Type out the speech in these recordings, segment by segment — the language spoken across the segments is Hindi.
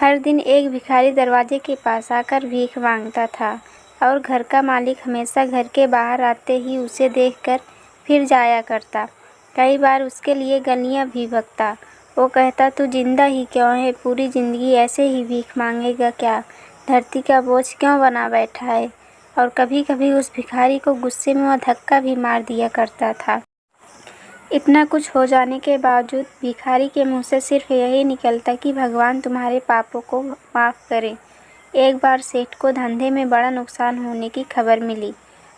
हर दिन एक भिखारी दरवाजे के पास आकर भीख मांगता था और घर का मालिक हमेशा घर के बाहर आते ही उसे देखकर फिर जाया करता। कई बार उसके लिए गालियाँ भी बकता। वो कहता, तू जिंदा ही क्यों है? पूरी ज़िंदगी ऐसे ही भीख मांगेगा क्या? धरती का बोझ क्यों बना बैठा है? और कभी कभी उस भिखारी को गुस्से में वह धक्का भी मार दिया करता था। इतना कुछ हो जाने के बावजूद भिखारी के मुंह से सिर्फ यही निकलता कि भगवान तुम्हारे पापों को माफ़ करे। एक बार सेठ को धंधे में बड़ा नुकसान होने की खबर मिली।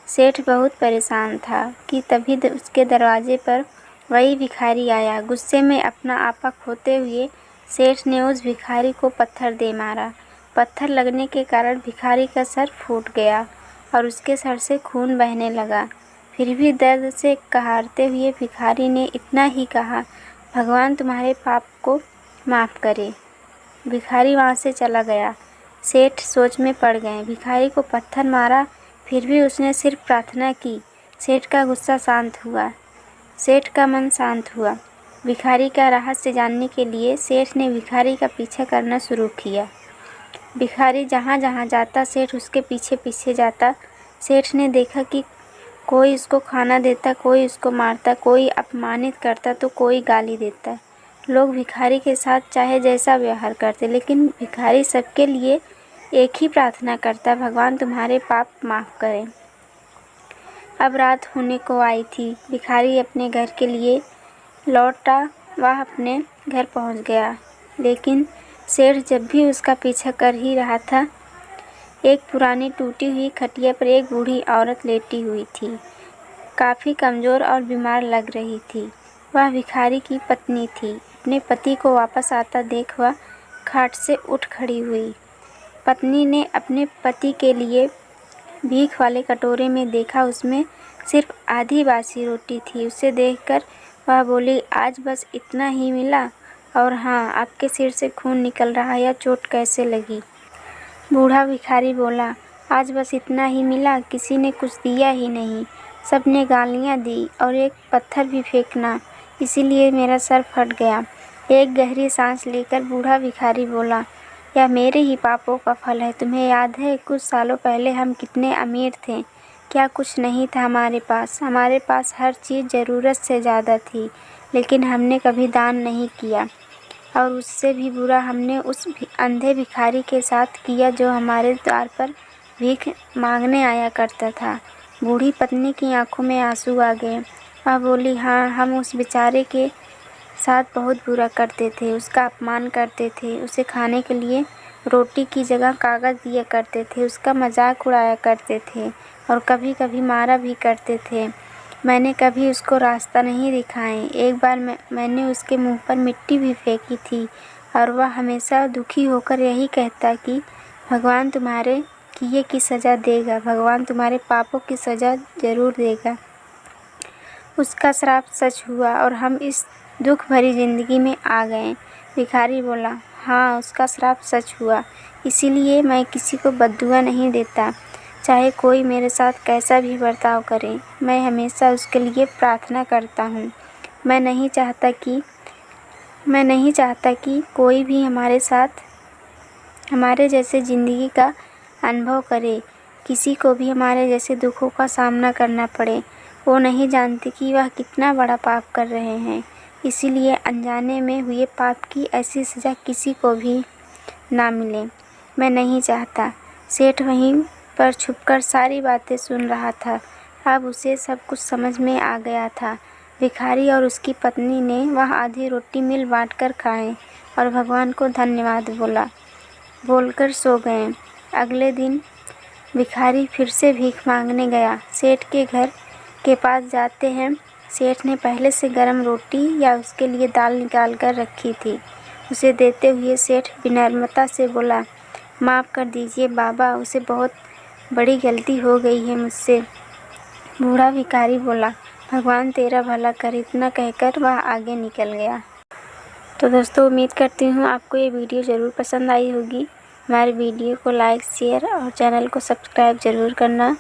सेठ बहुत परेशान था कि तभी उसके दरवाजे पर वही भिखारी आया। गुस्से में अपना आपा खोते हुए सेठ ने उस भिखारी को पत्थर दे मारा। पत्थर लगने के कारण भिखारी का सर फूट गया और उसके सर से खून बहने लगा। फिर भी दर्द से कहारते हुए भिखारी ने इतना ही कहा, भगवान तुम्हारे पाप को माफ़ करे। भिखारी वहाँ से चला गया। सेठ सोच में पड़ गए। भिखारी को पत्थर मारा, फिर भी उसने सिर्फ प्रार्थना की। सेठ का गुस्सा शांत हुआ। सेठ का मन शांत हुआ। भिखारी का रहस्य जानने के लिए सेठ ने भिखारी का पीछा करना शुरू किया। भिखारी जहाँ जहाँ जाता सेठ उसके पीछे पीछे जाता। सेठ ने देखा कि कोई उसको खाना देता, कोई उसको मारता, कोई अपमानित करता तो कोई गाली देता। लोग भिखारी के साथ चाहे जैसा व्यवहार करते, लेकिन भिखारी सबके लिए एक ही प्रार्थना करता, भगवान तुम्हारे पाप माफ़ करें। अब रात होने को आई थी। भिखारी अपने घर के लिए लौटा। वह अपने घर पहुंच गया, लेकिन सेठ जब भी उसका पीछा कर ही रहा था। एक पुरानी टूटी हुई खटिया पर एक बूढ़ी औरत लेटी हुई थी। काफ़ी कमज़ोर और बीमार लग रही थी। वह भिखारी की पत्नी थी। अपने पति को वापस आता देख वह खाट से उठ खड़ी हुई। पत्नी ने अपने पति के लिए भीख वाले कटोरे में देखा, उसमें सिर्फ आधी बासी रोटी थी। उसे देखकर वह बोली, आज बस इतना ही मिला? और हाँ, आपके सिर से खून निकल रहा है, यह चोट कैसे लगी? बूढ़ा भिखारी बोला, आज बस इतना ही मिला? किसी ने कुछ दिया ही नहीं। सब ने गालियाँ दी और एक पत्थर भी फेंकना, इसीलिए मेरा सर फट गया। एक गहरी सांस लेकर बूढ़ा भिखारी बोला, यह मेरे ही पापों का फल है। तुम्हें याद है कुछ सालों पहले हम कितने अमीर थे? क्या कुछ नहीं था हमारे पास? हमारे पास हर चीज़ ज़रूरत से ज़्यादा थी, लेकिन हमने कभी दान नहीं किया। और उससे भी बुरा हमने उस अंधे भिखारी के साथ किया जो हमारे द्वार पर भीख मांगने आया करता था। बूढ़ी पत्नी की आंखों में आंसू आ गए। वह बोली, हाँ, हम उस बेचारे के साथ बहुत बुरा करते थे, उसका अपमान करते थे, उसे खाने के लिए रोटी की जगह कागज़ दिया करते थे, उसका मजाक उड़ाया करते थे और कभी कभी मारा भी करते थे। मैंने कभी उसको रास्ता नहीं दिखाया। एक बार मैंने उसके मुंह पर मिट्टी भी फेंकी थी और वह हमेशा दुखी होकर यही कहता कि भगवान तुम्हारे किए की सज़ा देगा, भगवान तुम्हारे पापों की सज़ा ज़रूर देगा। उसका श्राप सच हुआ और हम इस दुख भरी ज़िंदगी में आ गए। भिखारी बोला, हाँ, उसका श्राप सच हुआ, इसीलिए मैं किसी को बद्दुआ नहीं देता, चाहे कोई मेरे साथ कैसा भी बर्ताव करे। मैं हमेशा उसके लिए प्रार्थना करता हूँ। मैं नहीं चाहता कि कोई भी हमारे साथ हमारे जैसे ज़िंदगी का अनुभव करे, किसी को भी हमारे जैसे दुखों का सामना करना पड़े। वो नहीं जानते कि वह कितना बड़ा पाप कर रहे हैं, इसीलिए अनजाने में हुए पाप की ऐसी सज़ा किसी को भी ना मिले। मैं नहीं चाहता। सेठ वहीं पर छुपकर सारी बातें सुन रहा था। अब उसे सब कुछ समझ में आ गया था। भिखारी और उसकी पत्नी ने वह आधी रोटी मिल बांटकर खाए और भगवान को धन्यवाद बोलकर सो गए। अगले दिन भिखारी फिर से भीख मांगने गया। सेठ के घर के पास जाते हैं सेठ ने पहले से गर्म रोटी या उसके लिए दाल निकाल कर रखी थी। उसे देते हुए सेठ विनम्रता से बोला, माफ़ कर दीजिए बाबा, उसे बहुत बड़ी गलती हो गई है मुझसे। बूढ़ा भिखारी बोला, भगवान तेरा भला करे। इतना कहकर वह आगे निकल गया। तो दोस्तों, उम्मीद करती हूँ आपको ये वीडियो ज़रूर पसंद आई होगी। हमारे वीडियो को लाइक, शेयर और चैनल को सब्सक्राइब ज़रूर करना।